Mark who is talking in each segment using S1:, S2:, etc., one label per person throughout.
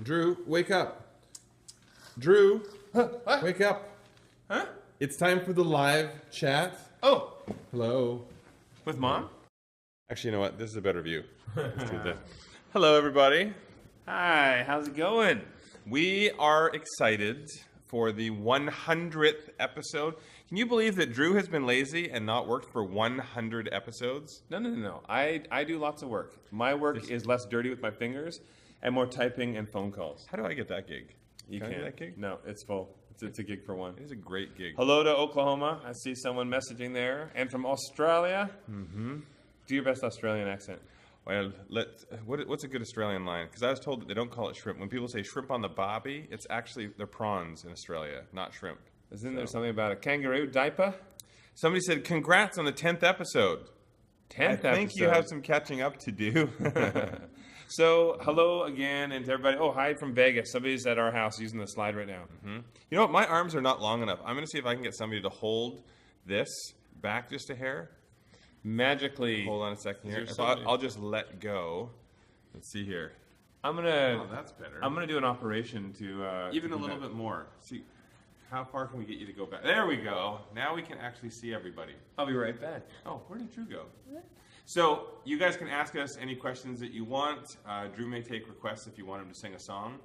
S1: Drew, wake up. Drew,
S2: What?
S1: wake up.
S2: Huh?
S1: It's time for the live chat.
S2: Oh,
S1: Hello.
S2: with Mom?
S1: Actually, you know what? This is a better view. Let's do this. Hello, everybody.
S2: Hi, how's it going?
S1: We are excited for the 100th episode. Can you believe that Drew has been lazy and not worked for 100 episodes?
S2: No. I do lots of work. My work is less dirty with my fingers and more typing and phone calls.
S1: How do I get that gig?
S2: You
S1: Can I
S2: can't.
S1: get that gig?
S2: No, it's full. It's a gig for one.
S1: It is a great gig.
S2: Hello to Oklahoma. I see someone messaging there. And from Australia.
S1: Mm-hmm.
S2: Do your best Australian accent.
S1: Well, what's a good Australian line? Because I was told that they don't call it shrimp. When people say shrimp on the barbie, it's actually, they're prawns in Australia, not shrimp.
S2: Isn't there something about a kangaroo diaper?
S1: Somebody said, congrats on the 10th episode.
S2: 10th episode.
S1: I think you have some catching up to do.
S2: So, hello again, and to everybody. Oh, hi from Vegas. Somebody's at our house using the slide right now.
S1: Mm-hmm. You know what? My arms are not long enough. I'm going to see if I can get somebody to hold this back just a hair.
S2: Magically.
S1: Hold on a second here. I'll just let go. Let's see here.
S2: I'm gonna.
S1: Oh, that's better.
S2: I'm gonna do an operation to
S1: even a little bit more. See, how far can we get you to go back? There we go. Now we can actually see everybody.
S2: I'll be right back.
S1: Oh, where did Drew go? So you guys can ask us any questions that you want. Drew may take requests if you want him to sing a song.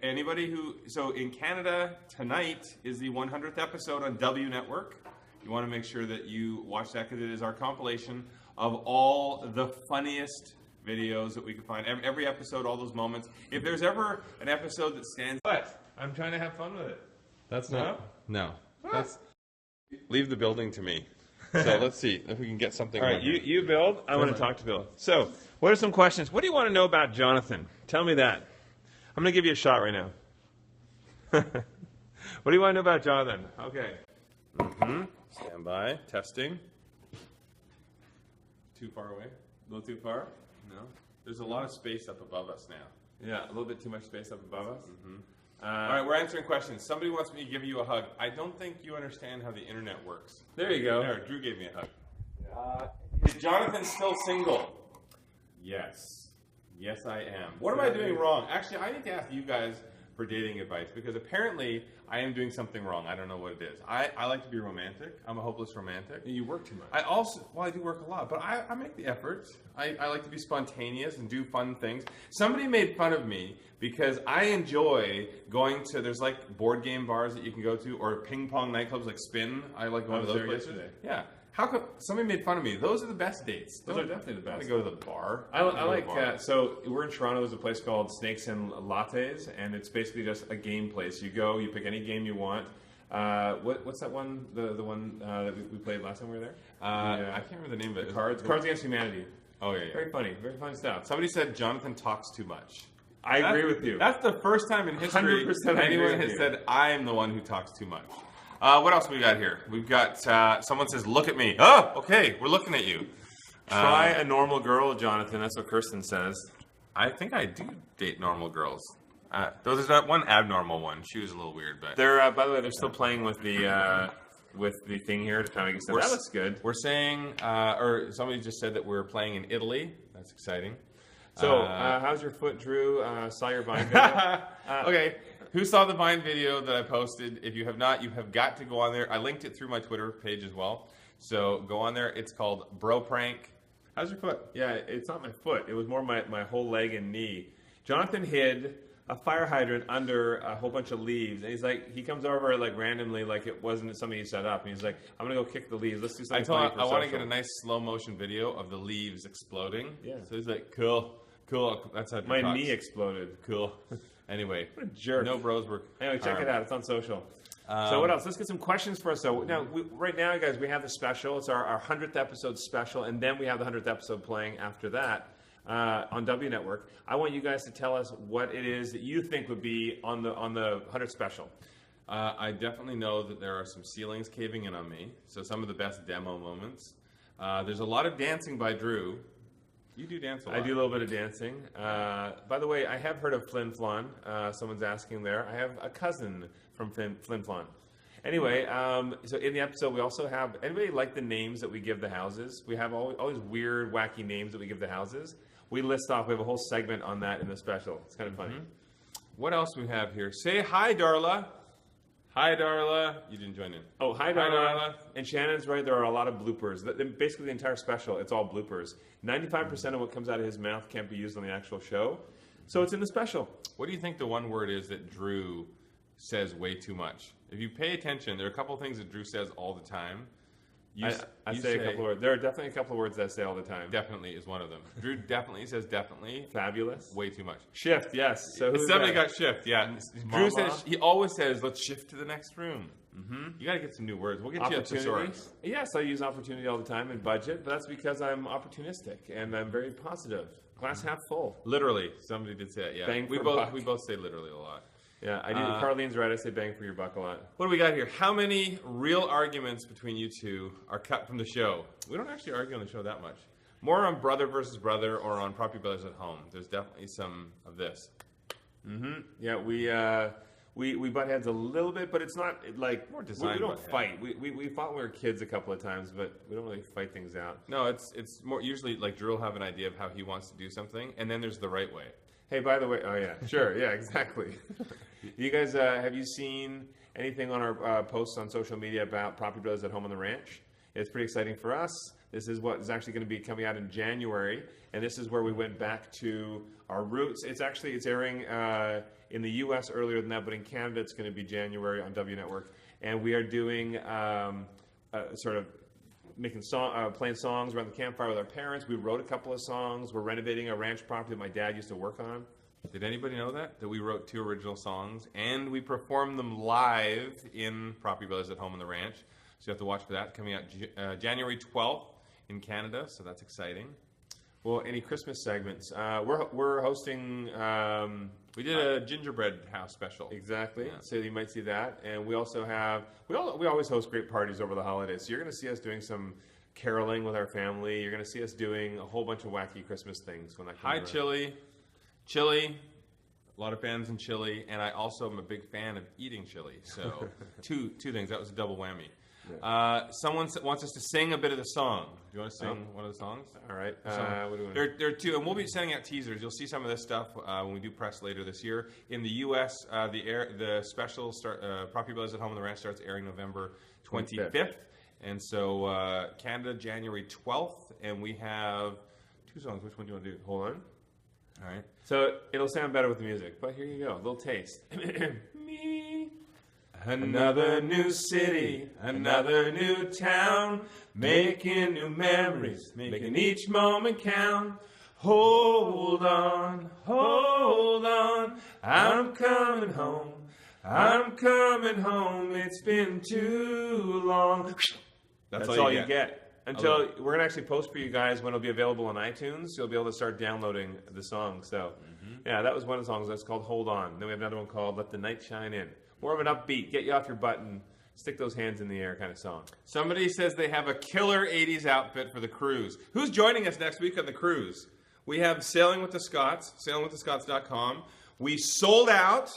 S1: Anybody who, so in Canada, tonight is the 100th episode on W Network. You want to make sure that you watch that because it is our compilation of all the funniest videos that we can find. Every episode, all those moments. If there's ever an episode that stands...
S2: What? I'm trying to have fun with it.
S1: That's not... No. That's... Leave the building to me. So let's see if we can get something.
S2: All right, you build. I want to talk to Bill. So, what are some questions? What do you want to know about Jonathan? Tell me that. I'm going to give you a shot right now. What do you want to know about Jonathan? Okay.
S1: Mm-hmm. Stand by. Testing. Too far away?
S2: A little too far?
S1: No. There's a lot of space up above us now.
S2: Yeah, a little bit too much space up above us.
S1: Mm-hmm. All right, we're answering questions. Somebody wants me to give you a hug. I don't think you understand how the internet works.
S2: There you go.
S1: There, Drew gave me a hug. Is Jonathan still single? Yes. Yes, I am. What am I doing wrong? Actually, I need to ask you guys for dating advice because apparently I am doing something wrong. I don't know what it is. I like to be romantic. I'm a hopeless romantic.
S2: You work too much.
S1: I do work a lot, but I make the effort. I like to be spontaneous and do fun things. Somebody made fun of me because I enjoy going to, there's like board game bars that you can go to or ping pong nightclubs like Spin. I like going to those places. Yesterday. Yeah. How come somebody made fun of me? Those are the best dates.
S2: Those are definitely the best.
S1: I go to the bar.
S2: I like, so we're in Toronto, there's a place called Snakes and Lattes, and it's basically just a game place. You go, you pick any game you want. What's that one, the one that we played last time we were there?
S1: I can't remember the name of it.
S2: Cards Against Humanity.
S1: Oh, yeah.
S2: Very funny stuff.
S1: Somebody said Jonathan talks too much.
S2: I agree with you.
S1: That's the first time in history
S2: 100%
S1: anyone has said I'm the one who talks too much. What else we got here? We've got, someone says, look at me. Oh, okay, we're looking at you.
S2: Try a normal girl, Jonathan. That's what Kirsten says.
S1: I think I do date normal girls. There's that one abnormal one. She was a little weird, but...
S2: They're, by the way, they're still playing with the thing here to try to make it sound. That looks good.
S1: We're saying, or somebody just said that we're playing in Italy. That's exciting.
S2: So, how's your foot, Drew? Saw your Vine video.
S1: Okay. Who saw the Vine video that I posted? If you have not, you have got to go on there. I linked it through my Twitter page as well. So go on there. It's called Bro Prank. How's your foot?
S2: Yeah, it's not my foot. It was more my whole leg and knee. Jonathan hid a fire hydrant under a whole bunch of leaves. And he's like, he comes over like randomly, like it wasn't something he set up. And he's like, I'm going to go kick the leaves. Let's do something funny for
S1: I want to
S2: social.
S1: get a nice slow motion video of the leaves exploding.
S2: Yeah.
S1: So he's like, cool. That's how
S2: my knee exploded.
S1: Cool. Anyway,
S2: what a jerk.
S1: No bros were.
S2: Anyway, check it out. It's on social. So what else? Let's get some questions for us. So now, right now, guys, we have the special. It's our 100th episode special, and then we have the 100th episode playing after that on W Network. I want you guys to tell us what it is that you think would be on the 100th special.
S1: I definitely know that there are some ceilings caving in on me. So some of the best demo moments. There's a lot of dancing by Drew. You do dance a lot.
S2: I do a little bit of dancing. By the way, I have heard of Flin Flon. Someone's asking there. I have a cousin from Flin Flon. Anyway, so in the episode, we also have, anybody like the names that we give the houses? We have all these weird, wacky names that we give the houses. we list off. We have a whole segment on that in the special. It's kind of funny.
S1: What else we have here? Say hi, Darla. Hi, Darla. You didn't join in.
S2: Oh, hi, Darla. And Shannon's right. There are a lot of bloopers. Basically, the entire special, it's all bloopers. 95% of what comes out of his mouth can't be used on the actual show. So it's in the special.
S1: What do you think the one word is that Drew says way too much? If you pay attention, there are a couple of things that Drew says all the time.
S2: I say a couple of words. There are definitely a couple of words that I say all the time.
S1: Definitely is one of them. Drew definitely says definitely.
S2: Fabulous.
S1: Way too much.
S2: Shift, yes. So
S1: somebody got shift, yeah. Drew says, he always says, let's shift to the next room. You got to get some new words. We'll get you a thesaurus.
S2: Yes, I use opportunity all the time in budget, but that's because I'm opportunistic and I'm very positive. Glass half full.
S1: Literally. Somebody did say that, yeah.
S2: Bang
S1: we both say literally a lot.
S2: Yeah, I do. Carlene's right. I say bang for your buck a lot.
S1: What do we got here? How many real arguments between you two are cut from the show? We don't actually argue on the show that much. More on brother versus brother or on Property Brothers at Home. There's definitely some of this.
S2: Yeah, we butt heads a little bit, but it's not like
S1: more designed.
S2: We don't fight. We fought when we were kids a couple of times, but we don't really fight things out.
S1: No, it's more usually like Drew will have an idea of how he wants to do something, and then there's the right way.
S2: Hey, by the way, oh yeah, sure, yeah, exactly. You guys, have you seen anything on our posts on social media about Property Brothers at Home on the Ranch? It's pretty exciting for us. This is what is actually going to be coming out in January, and this is where we went back to our roots. It's airing in the U.S. earlier than that, but in Canada it's going to be January on W Network, and we are doing sort of playing songs around the campfire with our parents. We wrote a couple of songs. We're renovating a ranch property that my dad used to work on.
S1: Did anybody know that we wrote 2 original songs and we performed them live in Property Brothers at Home on the Ranch? So you have to watch for that, coming out January 12th in Canada. So that's exciting.
S2: Well, any Christmas segments? We're hosting.
S1: We did a gingerbread house special.
S2: Exactly. Yeah. So you might see that, and we also have. We always host great parties over the holidays. So you're going to see us doing some caroling with our family. You're going to see us doing a whole bunch of wacky Christmas things when that comes around.
S1: Chili. A lot of fans in chili, and I also am a big fan of eating chili. So two things. That was a double whammy. Yeah. Someone wants us to sing a bit of the song. Do you want to sing one of the songs?
S2: All right.
S1: What do we there are 2, and we'll be sending out teasers. You'll see some of this stuff when we do press later this year. In the U.S., the special Property Brothers at Home on the Ranch starts airing November 25th. And so Canada, January 12th, and we have 2 songs. Which one do you want to do? Hold on. All right.
S2: So it'll sound better with the music, but here you go. A little taste.
S1: Me. Another new city, another new town, making new memories, making each moment count. Hold on, I'm coming home, it's been too long.
S2: That's all you get. Until we're going to actually post for you guys when it'll be available on iTunes. You'll be able to start downloading the song. So, yeah, that was one of the songs. That's called Hold On. Then we have another one called Let the Night Shine In. More of an upbeat, get you off your butt and stick those hands in the air kind of song.
S1: Somebody says they have a killer 80s outfit for the cruise. Who's joining us next week on the cruise? We have Sailing with the Scots, sailingwiththescots.com. We sold out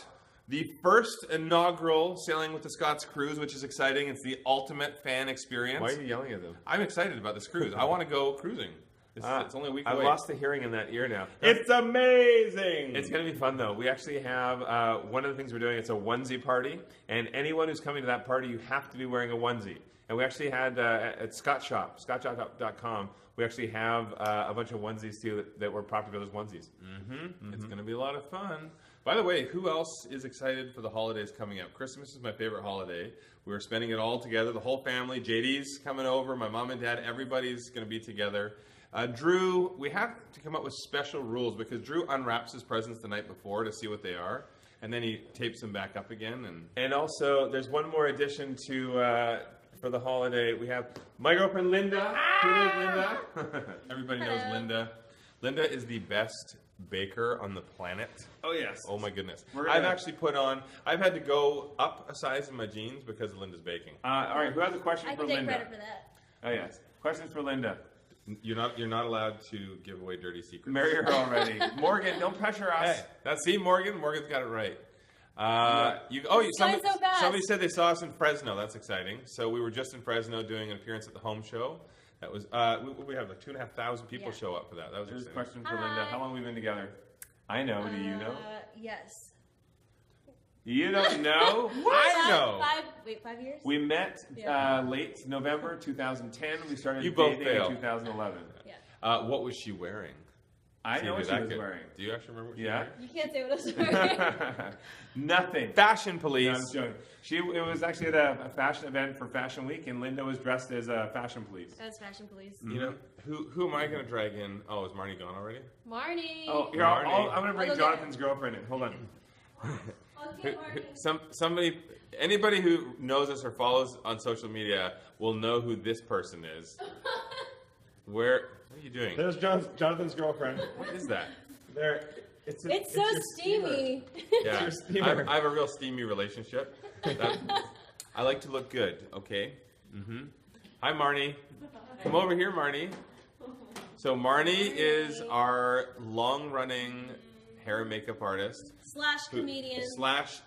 S1: the first inaugural Sailing with the Scots cruise, which is exciting. It's the ultimate fan experience.
S2: Why are you yelling at them?
S1: I'm excited about this cruise. I want to go cruising. It's only a week away.
S2: I've lost the hearing in that ear now.
S1: It's amazing!
S2: It's going to be fun, though. We actually have one of the things we're doing. It's a onesie party. And anyone who's coming to that party, you have to be wearing a onesie. And we actually had at scottshop.com, we actually have a bunch of onesies, too, that were Property Brothers onesies.
S1: It's going to be a lot of fun. By the way, who else is excited for the holidays coming up? Christmas is my favorite holiday. We're spending it all together, the whole family. JD's coming over, my mom and dad, everybody's going to be together. Drew, we have to come up with special rules because Drew unwraps his presents the night before to see what they are, and then he tapes them back up again.
S2: And also, there's one more addition to for the holiday. We have my girlfriend Linda. Who knows Linda?
S1: Everybody knows Linda. Linda is the best baker on the planet.
S2: Oh, yes.
S1: Oh, my goodness. I've had to go up a size in my jeans because of Linda's baking.
S2: All right, who has a question for Linda?
S3: I can take credit for that.
S2: Oh, yes. Questions for Linda.
S1: You're not allowed to give away dirty secrets.
S2: Marry her already. Morgan, don't pressure us.
S1: Hey, Morgan. Morgan's got it right. Somebody said they saw us in Fresno. That's exciting. So we were just in Fresno doing an appearance at the home show. That was we have like 2,500 people show up for that. That was
S2: Here's a
S1: exciting.
S2: question for Linda. How long have we been together? I know. Do you know?
S3: Yes.
S2: You don't know?
S1: I know.
S3: 5 years?
S2: We met late November 2010. We started
S1: You both
S2: dating
S1: failed.
S2: in 2011.
S3: Yeah.
S1: What was she wearing?
S2: I know what she was wearing.
S1: Do you actually remember what she was
S2: Yeah.
S1: wearing?
S3: You can't say what I was wearing.
S2: Nothing.
S1: Fashion police.
S2: No, I'm joking. It was actually at a fashion event for Fashion Week, and Linda was dressed as a fashion police.
S3: That's fashion police.
S1: You know, who am I going to drag in? Oh, is Marnie gone already?
S3: Marnie.
S2: Oh, here, I'm going to bring Jonathan's girlfriend in. Hold on.
S3: Okay, Marnie.
S1: Somebody, anybody who knows us or follows on social media will know who this person is. What are you doing?
S2: There's Jonathan's girlfriend.
S1: What is that?
S2: There.
S3: It's so steamy.
S1: Yeah,
S2: steamer.
S1: I have a real steamy relationship. I like to look good. Okay. Mm-hmm. Hi, Marnie. Come over here, Marnie. So Marnie is our long-running hair and makeup artist
S3: / comedian.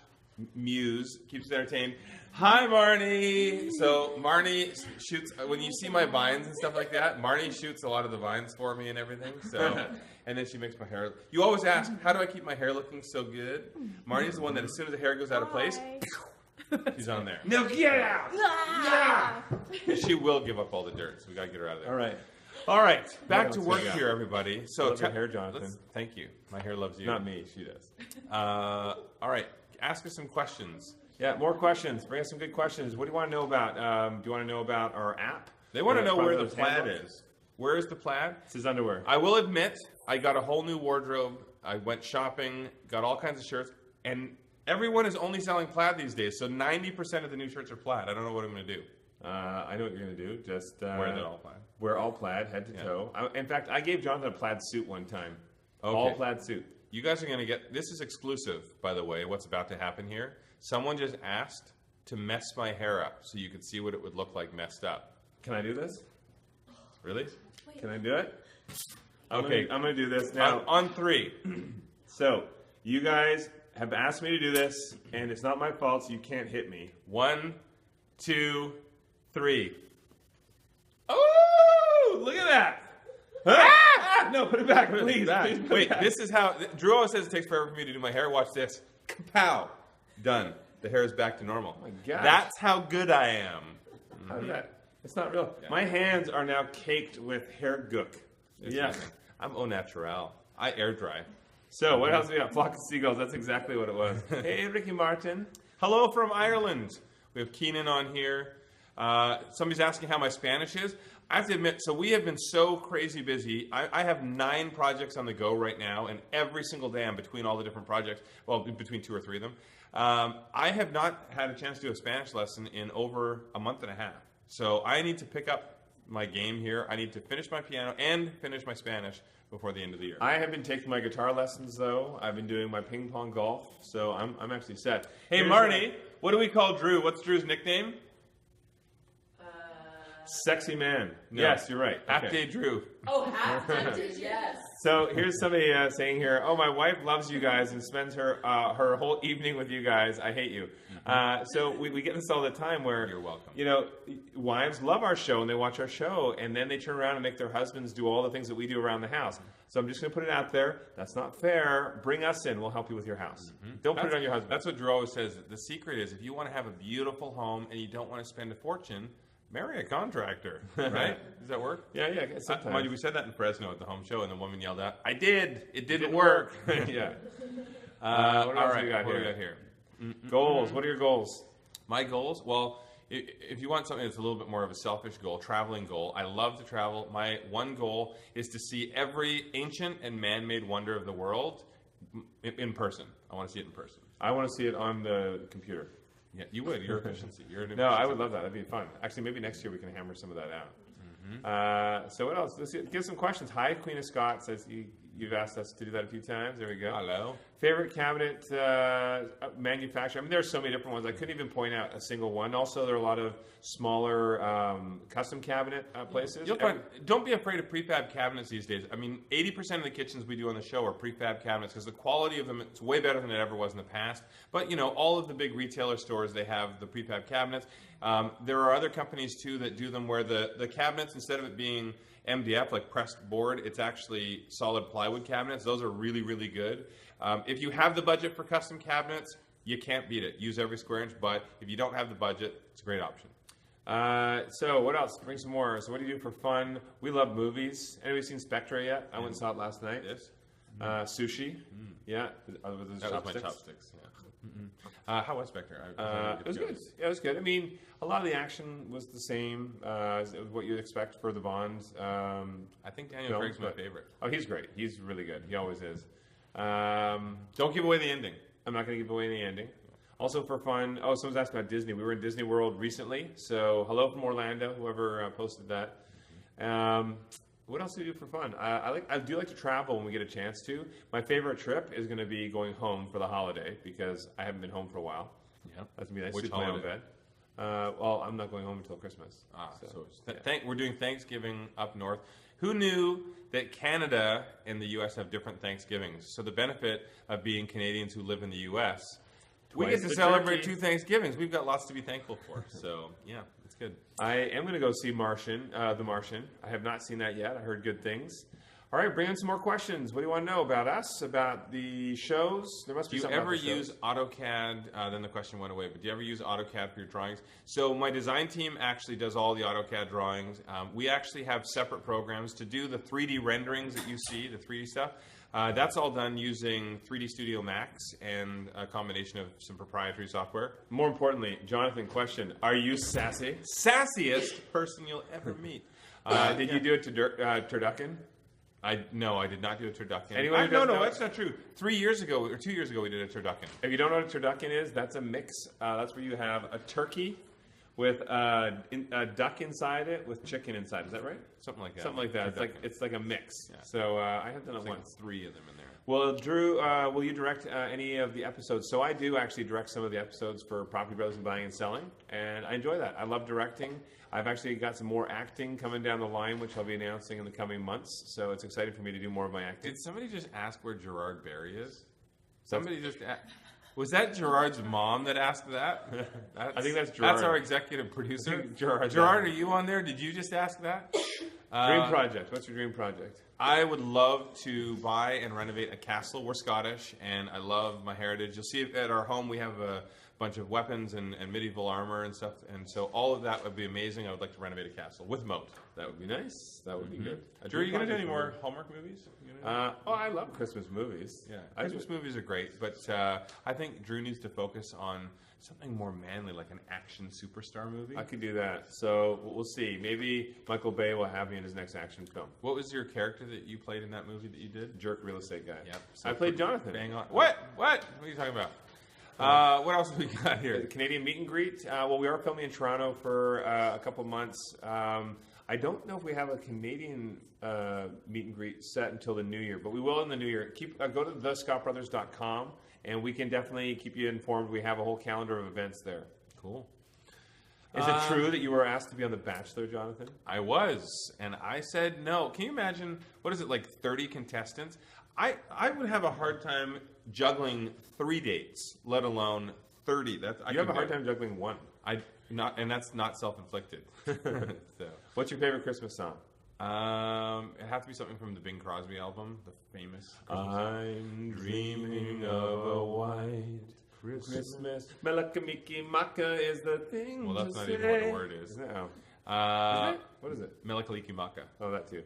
S1: / muse. Keeps us entertained. Hi, Marnie. So Marnie shoots, when you see my vines and stuff like that, Marnie shoots a lot of the vines for me and everything. So, and then she makes my hair. You always ask, how do I keep my hair looking so good? Marnie's the one that as soon as the hair goes out of place, she's on there.
S2: No, get out!
S3: Yeah.
S1: She will give up all the dirt, so we got to get her out of there.
S2: All right.
S1: Back to work here, everybody. So
S2: love your hair, Jonathan.
S1: Thank you. My hair loves you.
S2: Not me. She does.
S1: All right. Ask us some questions.
S2: Yeah, more questions. Bring us some good questions. What do you want to know about? Do you want to know about our app?
S1: They want to know where the
S2: those
S1: plaid
S2: handbooks?
S1: is. Where is the plaid?
S2: It's his underwear.
S1: I will admit, I got a whole new wardrobe. I went shopping, got all kinds of shirts, and everyone is only selling plaid these days. So 90% of the new shirts are plaid. I don't know what I'm going to do.
S2: I know what you're going to do. Just
S1: Wear it all plaid.
S2: Wear all plaid, head to toe. In fact, I gave Jonathan a plaid suit one time.
S1: Okay.
S2: All plaid suit.
S1: You guys are going to get, this is exclusive, by the way, what's about to happen here. Someone just asked to mess my hair up so you could see what it would look like messed up.
S2: Can I do this?
S1: Really?
S2: Can I do it?
S1: Okay.
S2: I'm going to do this now.
S1: On 3.
S2: So, you guys have asked me to do this, and it's not my fault, so you can't hit me.
S1: 1, 2, 3. Oh, look at that.
S2: Ah! No, put it back, please. Please put
S1: Wait,
S2: it back.
S1: this is how, Drew always says it takes forever for me to do my hair. Watch this. Kapow. Done. The hair is back to normal.
S2: Oh my gosh.
S1: That's how good I am.
S2: How's that? It's not real. Yeah. My hands are now caked with hair gook.
S1: Yeah. I'm au naturel. I air dry.
S2: So, what else do we got? Flock of seagulls. That's exactly what it was. Hey, Ricky Martin.
S1: Hello from Ireland. We have Keenan on here. Somebody's asking how my Spanish is. I have to admit, so we have been so crazy busy. I have 9 projects on the go right now, and every single day I'm between all the different projects, well, between 2 or 3 of them. I have not had a chance to do a Spanish lesson in over a month and a half. So I need to pick up my game here. I need to finish my piano and finish my Spanish before the end of the year.
S2: I have been taking my guitar lessons, though. I've been doing my ping pong golf, so I'm actually set.
S1: Hey, Marnie, what do we call Drew? What's Drew's nickname?
S2: Sexy man.
S1: No.
S2: Yes, you're right.
S1: Half Day Drew.
S3: Oh, half day, yes.
S2: So here's somebody saying here, oh, my wife loves you guys and spends her whole evening with you guys. I hate you. So we get this all the time where,
S1: You're welcome.
S2: You know, wives love our show and they watch our show and then they turn around and make their husbands do all the things that we do around the house. So I'm just going to put it out there. That's not fair. Bring us in. We'll help you with your house. Don't put it on your husband.
S1: That's what Drew always says. The secret is if you want to have a beautiful home and you don't want to spend a fortune, marry a contractor, right? Does that work?
S2: Yeah, sometimes.
S1: Mind you, we said that in Fresno at the home show, and the woman yelled out, "I did. It didn't work."
S2: Yeah.
S1: All
S2: else
S1: right.
S2: we got
S1: What do we
S2: here?
S1: got here?
S2: Goals. What are your goals?
S1: My goals? Well, if you want something that's a little bit more of a selfish goal, traveling goal, I love to travel. My one goal is to see every ancient and man-made wonder of the world in person. I want to see it in person.
S2: I want to see it on the computer.
S1: Yeah, you would. Your efficiency.
S2: No, I would love that. That'd be fun. Actually, maybe next year we can hammer some of that out. So what else? Let's give some questions. Hi, Queen of Scots says you You've asked us to do that a few times. There we go.
S1: Hello.
S2: Favorite cabinet manufacturer? I mean, there are so many different ones. I couldn't even point out a single one. Also, there are a lot of smaller custom cabinet places.
S1: You'll find, don't be afraid of prefab cabinets these days. I mean, 80% of the kitchens we do on the show are prefab cabinets because the quality of them is way better than it ever was in the past. But, all of the big retailer stores, they have the prefab cabinets. There are other companies, too, that do them where the cabinets, instead of it being MDF, like pressed board, it's actually solid plywood cabinets. Those are really, really good. If you have the budget for custom cabinets, you can't beat it. Use every square inch, but if you don't have the budget, it's a great option.
S2: So what else? Bring some more. So what do you do for fun? We love movies. Anybody seen Spectre yet? I went and saw it last night.
S1: Yes.
S2: Sushi. Yeah.
S1: That was my chopsticks. Yeah. How was Spectre?
S2: It was good. Yeah, it was good. I mean, a lot of the action was the same as what you'd expect for the Bond.
S1: I think Daniel Craig's my favorite.
S2: Oh, he's great. He's really good. He always is.
S1: Don't give away the ending.
S2: I'm not going to give away the ending. Also for fun, someone's asking about Disney. We were in Disney World recently, so hello from Orlando, whoever posted that. What else do we do for fun? I do like to travel when we get a chance to. My favorite trip is going to be going home for the holiday because I haven't been home for a while.
S1: Yeah,
S2: that's gonna be nice.
S1: Which
S2: Sleep in my own
S1: holiday?
S2: bed. Well, I'm not going home until Christmas.
S1: We're doing Thanksgiving up north. Who knew that Canada and the U.S. have different Thanksgivings? So the benefit of being Canadians who live in the U.S., we get to celebrate 2 Thanksgivings. We've got lots to be thankful for. So, yeah, it's good.
S2: I am going to go see The Martian. I have not seen that yet. I heard good things. All right, bring in some more questions. What do you want to know about us, about the shows? There must be something about the shows.
S1: Do you ever use AutoCAD? Then the question went away. But do you ever use AutoCAD for your drawings? So my design team actually does all the AutoCAD drawings. We actually have separate programs to do the 3D renderings that you see, the 3D stuff. That's all done using 3D Studio Max and a combination of some proprietary software.
S2: More importantly, Jonathan, question, are you sassy?
S1: Sassiest person you'll ever meet.
S2: Did you do it to turducken?
S1: No, I did not do a turducken.
S2: No,
S1: that's not true. 3 years ago, or 2 years ago, we did a turducken.
S2: If you don't know what a turducken is, that's a mix. That's where you have a turkey with a duck inside it with chicken inside. Is that right?
S1: Something like that.
S2: Something like that. It's like a mix.
S1: Yeah.
S2: So I have done it
S1: like
S2: once.
S1: 3 of them in there.
S2: Well, Drew, will you direct any of the episodes? So I do actually direct some of the episodes for Property Brothers and Buying and Selling, and I enjoy that. I love directing. I've actually got some more acting coming down the line, which I'll be announcing in the coming months. So it's exciting for me to do more of my acting.
S1: Did somebody just ask where Gerard Barry is? Was that Gerard's mom that asked that?
S2: I think that's Gerard.
S1: That's our executive producer.
S2: Gerard,
S1: are you on there? Did you just ask that?
S2: Dream project. What's your dream project?
S1: I would love to buy and renovate a castle. We're Scottish, and I love my heritage. You'll see at our home we have a bunch of weapons and medieval armor and stuff, and so all of that would be amazing. I would like to renovate a castle with moat.
S2: That would be nice. That would be good.
S1: Drew, are you going to do any more Hallmark movies?
S2: I love Christmas movies.
S1: Yeah, Christmas movies are great, but I think Drew needs to focus on something more manly, like an action superstar movie.
S2: I could do that. So we'll see. Maybe Michael Bay will have me in his next action film.
S1: What was your character that you played in that movie that you did?
S2: Jerk real estate guy.
S1: Yep.
S2: So I played Jonathan.
S1: Bang on. What? What are you talking about? What else have we got here?
S2: The Canadian meet and greet. Well, we are filming in Toronto for a couple months. I don't know if we have a Canadian meet and greet set until the new year, but we will in the new year. Go to thescottbrothers.com, and we can definitely keep you informed. We have a whole calendar of events there.
S1: Cool.
S2: Is it true that you were asked to be on The Bachelor, Jonathan?
S1: I was, and I said no. Can you imagine, what is it, like 30 contestants? I would have a hard time juggling 3 dates, let alone 30.
S2: You have a hard time juggling one.
S1: And that's not self-inflicted. So.
S2: What's your favorite Christmas song?
S1: It has to be something from the Bing Crosby album, the famous Christmas song.
S2: I'm dreaming of a white Christmas. Melakamiki Maka is the thing.
S1: Well, that's not even what the word is.
S2: No. What is it?
S1: Melakaliki Maka.
S2: Oh, that too.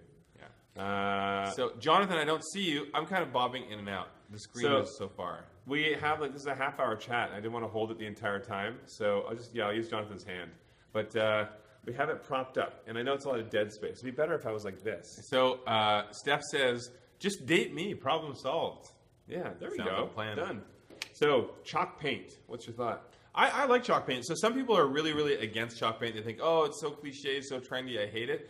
S1: Yeah. So, Jonathan, I don't see you. I'm kind of bobbing in and out. The screen is so far.
S2: We have this is a half-hour chat. I didn't want to hold it the entire time, so I'll use Jonathan's hand. But we have it propped up, and I know it's a lot of dead space. It'd be better if I was like this.
S1: So Steph says, "Just date me. Problem solved."
S2: Yeah, there we
S1: Sounds
S2: go.
S1: like a plan.
S2: Done. So chalk paint. What's your thought?
S1: I like chalk paint. So some people are really, really against chalk paint. They think, oh, it's so cliche, so trendy. I hate it.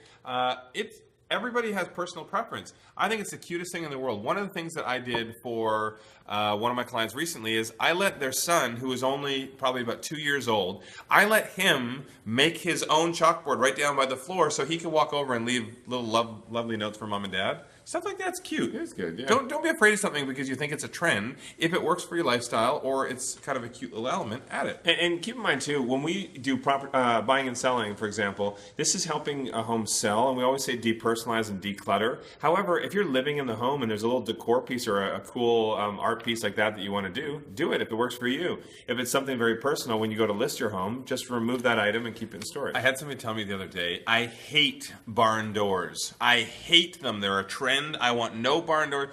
S1: everybody has personal preference. I think it's the cutest thing in the world. One of the things that I did for one of my clients recently is I let their son, who is only probably about 2 years old, I let him make his own chalkboard right down by the floor so he could walk over and leave little lovely notes for mom and dad. Stuff like that's cute.
S2: It's good, yeah.
S1: Don't be afraid of something because you think it's a trend. If it works for your lifestyle or it's kind of a cute little element, add it.
S2: And keep in mind, too, when we do buying and selling, for example, this is helping a home sell, and we always say depersonalize and declutter. However, if you're living in the home and there's a little decor piece or a cool art piece like that you want to do it if it works for you. If it's something very personal, when you go to list your home, just remove that item and keep it in storage.
S1: I had somebody tell me the other day, I hate barn doors. I hate them. They're a trend. I want no barn door.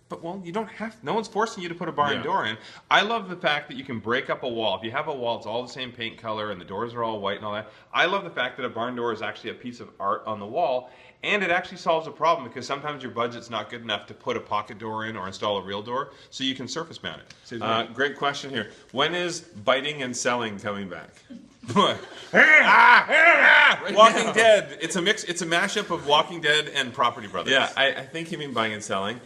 S1: But, well, you don't have, no one's forcing you to put a barn door in. I love the fact that you can break up a wall. If you have a wall, it's all the same paint color and the doors are all white and all that. I love the fact that a barn door is actually a piece of art on the wall, and it actually solves a problem because sometimes your budget's not good enough to put a pocket door in or install a real door, so you can surface mount it.
S2: Great question here. When is biting and selling coming back?
S1: Walking Dead. It's a mix. It's a mashup of Walking Dead and Property Brothers.
S2: Yeah, I think you mean buying and selling.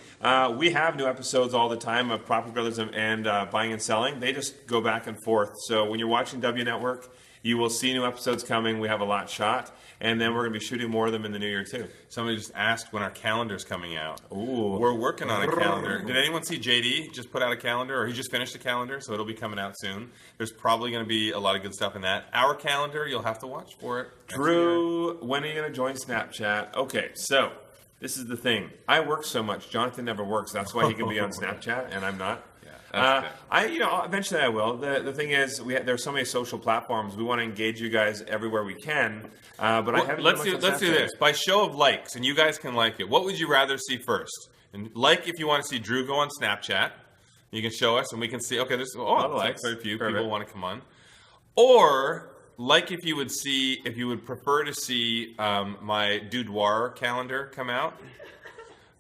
S2: We have new episodes all the time of Property Brothers and buying and selling. They just go back and forth. So when you're watching W Network, you will see new episodes coming. We have a lot shot. And then we're going to be shooting more of them in the new year, too.
S1: Somebody just asked when our calendar's coming out.
S2: Ooh.
S1: We're working on a calendar. Did anyone see JD just put out a calendar? Or he just finished a calendar, so it'll be coming out soon. There's probably going to be a lot of good stuff in that. Our calendar, you'll have to watch for it.
S2: Drew, when are you going to join Snapchat? Okay, so this is the thing. I work so much. Jonathan never works. That's why he can be on Snapchat, and I'm not. Eventually I will. The thing is, there's so many social platforms. We want to engage you guys everywhere we can. But I haven't.
S1: Let's do this by show of likes, and you guys can like it. What would you rather see first? And like if you want to see Drew go on Snapchat, you can show us, and we can see. Okay, there's likes. Very few people want to come on. Or like if you would prefer to see my Dudoir calendar come out.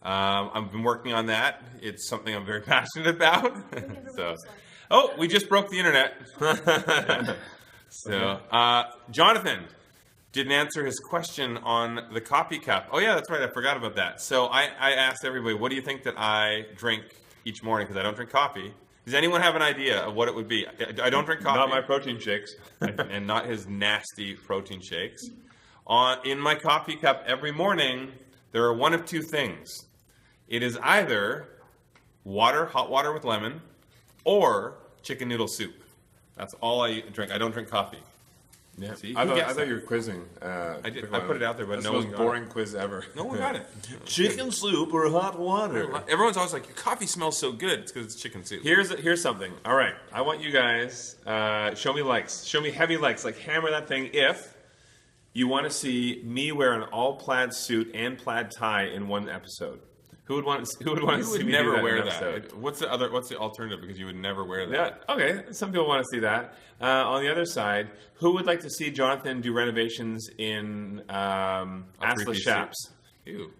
S1: I've been working on that. It's something I'm very passionate about. We just broke the internet. Jonathan didn't answer his question on the coffee cup. Oh yeah, that's right. I forgot about that. So I asked everybody, what do you think that I drink each morning? Because I don't drink coffee. Does anyone have an idea of what it would be? I don't drink coffee.
S2: Not my protein shakes.
S1: And not his nasty protein shakes. In my coffee cup every morning, there are one of two things. It is either water, hot water with lemon, or chicken noodle soup. That's all I drink. I don't drink coffee.
S2: Yeah. See, I thought you were quizzing.
S1: I did. I put it out there, but
S2: that's
S1: no
S2: the
S1: one
S2: most boring quiz ever.
S1: No one got it.
S2: Chicken soup or hot water?
S1: Everyone's always like, your coffee smells so good. It's because it's chicken soup.
S2: Here's something. All right. I want you guys, show me likes. Show me heavy likes. Like, hammer that thing if you want to see me wear an all plaid suit and plaid tie in one episode. Who would want to see me
S1: never wear that?
S2: Episode?
S1: What's the alternative? Because you would never wear that.
S2: Yeah. Okay. Some people want to see that. On the other side, who would like to see Jonathan do renovations in assless chaps?
S1: Ew.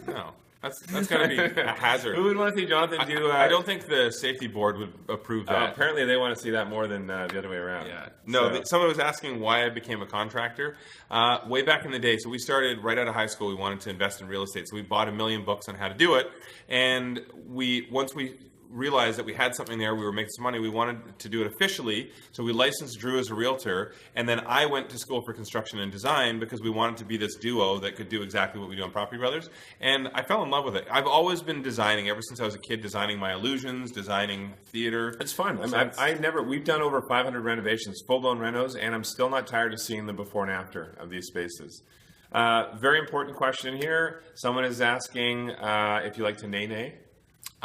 S1: No. That's going to be a hazard.
S2: Who would want to see Jonathan do...
S1: I don't think the safety board would approve that.
S2: Apparently they want to see that more than the other way around.
S1: Yeah. No, someone was asking why I became a contractor. Way back in the day, so we started right out of high school, we wanted to invest in real estate. So we bought 1 million books on how to do it. And once we realized that we had something there, we were making some money, we wanted to do it officially, so we licensed Drew as a realtor, and then I went to school for construction and design because we wanted to be this duo that could do exactly what we do on Property Brothers, and I fell in love with it. I've always been designing, ever since I was a kid, designing my illusions, designing theater.
S2: It's fun. We've done over 500 renovations, full-blown renos, and I'm still not tired of seeing the before and after of these spaces. Very important question here. Someone is asking if you like to nay-nay.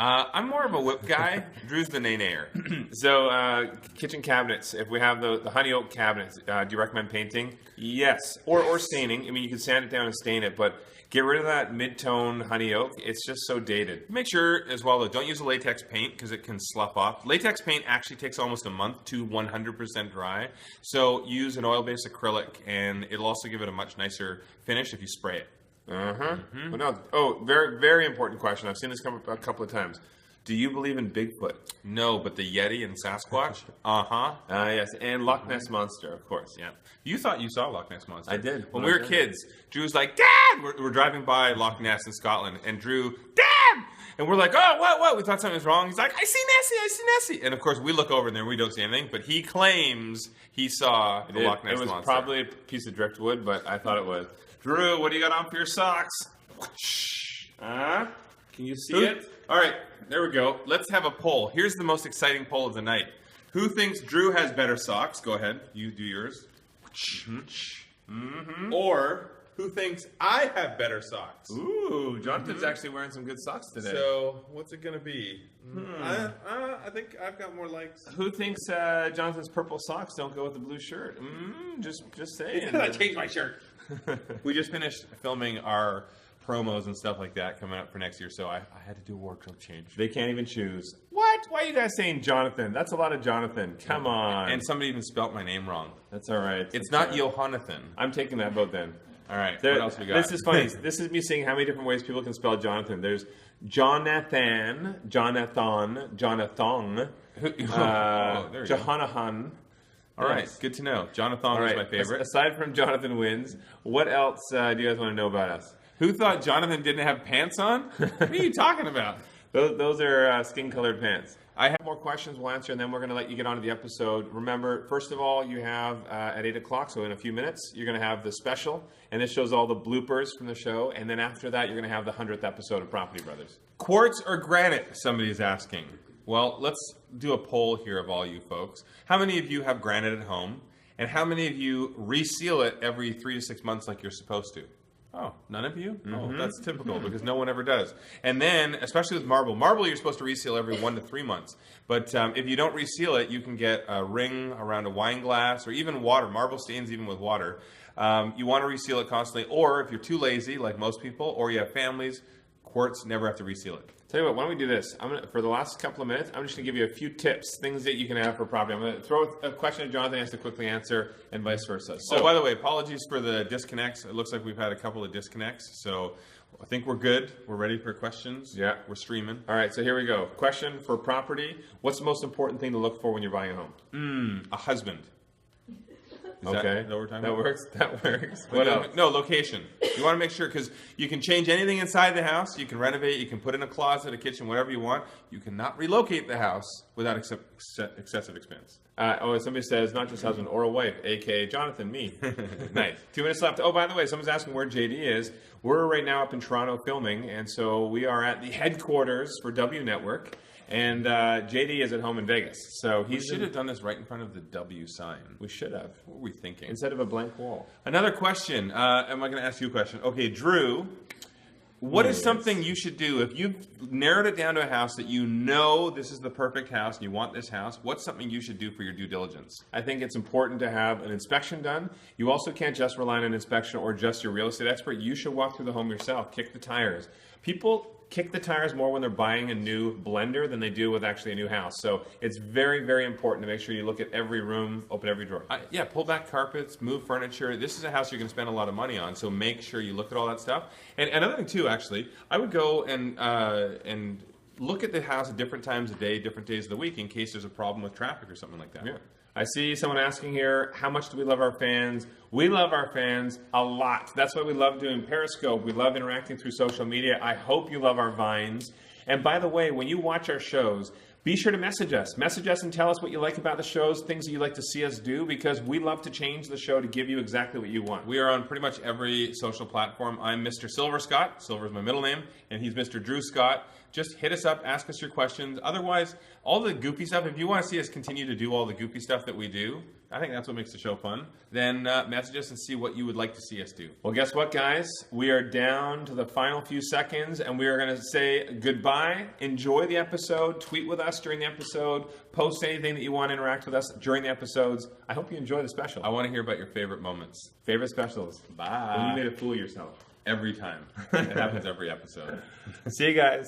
S1: I'm more of a whip guy. Drew's the nay-nayer.
S2: So, kitchen cabinets. If we have the honey oak cabinets, do you recommend painting? Yes. Or staining. I mean, you can sand it down and stain it, but get rid of that mid-tone honey oak. It's just so dated.
S1: Make sure, as well, though, don't use a latex paint because it can slough off. Latex paint actually takes almost a month to 100% dry. So use an oil-based acrylic, and it'll also give it a much nicer finish if you spray it.
S2: Very, very important question. I've seen this come up a couple of times. Do you believe in Bigfoot?
S1: No, but the Yeti and Sasquatch? Uh-huh.
S2: Yes, and Loch Ness Monster, of course, yeah.
S1: You thought you saw Loch Ness Monster.
S2: I did.
S1: When we were kids, Drew was like, Dad! We're driving by Loch Ness in Scotland, and Drew, Dad! And we're like, oh, what? We thought something was wrong. He's like, I see Nessie. And of course, we look over there and we don't see anything, but he claims he saw the Loch Ness Monster.
S2: It was probably a piece of driftwood, but I thought it was. Drew, what do you got on for your socks? Can you see it?
S1: All right, there we go. Let's have a poll. Here's the most exciting poll of the night. Who thinks Drew has better socks? Go ahead. You do yours. Or who thinks I have better socks?
S2: Ooh, Jonathan's actually wearing some good socks today.
S1: So, what's it going to be? I think I've got more likes.
S2: Who thinks Jonathan's purple socks don't go with the blue shirt? Just saying.
S1: I changed my shirt. We just finished filming our promos and stuff like that coming up for next year, so I had to do a wardrobe change.
S2: They can't even choose. What? Why are you guys saying Jonathan? That's a lot of Jonathan. Come on.
S1: And somebody even spelt my name wrong.
S2: That's all right.
S1: It's not Johannathan.
S2: I'm taking that vote then.
S1: All right. What else we got?
S2: This is funny. This is me seeing how many different ways people can spell Jonathan. There's Jonathan, Johannathon, Johannahan.
S1: All right, good to know. Jonathan was my favorite.
S2: Aside from Jonathan wins, what else do you guys want to know about us?
S1: Who thought Jonathan didn't have pants on? What are you talking about?
S2: Those are skin-colored pants. I have more questions we'll answer, and then we're going to let you get on to the episode. Remember, first of all, you have at 8 o'clock, so in a few minutes, you're going to have the special, and this shows all the bloopers from the show, and then after that, you're going to have the 100th episode of Property Brothers.
S1: Quartz or granite, somebody's asking. Well, let's do a poll here of all you folks. How many of you have granite at home, and how many of you reseal it every 3 to 6 months like you're supposed to? Oh, none of you? Oh, that's typical because no one ever does. And then, especially with marble, you're supposed to reseal every 1 to 3 months. But if you don't reseal it, you can get a ring around a wine glass or even water. Marble stains even with water. You want to reseal it constantly. Or if you're too lazy, like most people, or you have families, quartz, never have to reseal it.
S2: Tell you what, why don't we do this? For the last couple of minutes, I'm just going to give you a few tips, things that you can have for property. I'm going to throw a question to Jonathan has to quickly answer, and vice versa.
S1: So, by the way, apologies for the disconnects. It looks like we've had a couple of disconnects, so I think we're good. We're ready for questions.
S2: Yeah.
S1: We're streaming.
S2: All right, so here we go. Question for property. What's the most important thing to look for when you're buying a home?
S1: A husband. Is
S2: okay.
S1: that what we're talking
S2: about? That works. What else?
S1: No, location. You want to make sure, because you can change anything inside the house. You can renovate. You can put in a closet, a kitchen, whatever you want. You cannot relocate the house without excessive expense.
S2: Somebody says, not just husband or a wife, a.k.a. Jonathan, me. Nice. 2 minutes left. Oh, by the way, someone's asking where JD is. We're right now up in Toronto filming, and so we are at the headquarters for W Network. And JD is at home in Vegas. So
S1: we should have done this right in front of the W sign.
S2: We should have.
S1: What were we thinking?
S2: Instead of a blank wall.
S1: Another question. Am I going to ask you a question? Okay, Drew, what is something you should do if you've narrowed it down to a house that you know this is the perfect house and you want this house? What's something you should do for your due diligence?
S2: I think it's important to have an inspection done. You also can't just rely on an inspection or just your real estate expert. You should walk through the home yourself. Kick the tires. People kick the tires more when they're buying a new blender than they do with actually a new house. So it's very, very important to make sure you look at every room, open every drawer.
S1: Yeah, pull back carpets, move furniture. This is a house you're going to spend a lot of money on, so make sure you look at all that stuff. And another thing too, actually, I would go and look at the house at different times of day, different days of the week in case there's a problem with traffic or something like that.
S2: Yeah. I see someone asking here, how much do we love our fans? We love our fans a lot. That's why we love doing Periscope. We love interacting through social media. I hope you love our Vines. And by the way, when you watch our shows, be sure to message us. Message us and tell us what you like about the shows, things that you'd like to see us do, because we love to change the show to give you exactly what you want.
S1: We are on pretty much every social platform. I'm Mr. Silver Scott. Silver is my middle name, and he's Mr. Drew Scott. Just hit us up, ask us your questions. Otherwise, all the goofy stuff, if you want to see us continue to do all the goofy stuff that we do, I think that's what makes the show fun, then message us and see what you would like to see us do.
S2: Well, guess what, guys? We are down to the final few seconds, and we are going to say goodbye. Enjoy the episode. Tweet with us during the episode. Post anything that you want to interact with us during the episodes. I hope you enjoy the special.
S1: I want to hear about your favorite moments.
S2: Favorite specials.
S1: Bye.
S2: When you made a fool of yourself.
S1: Every time. It happens every episode.
S2: See you guys.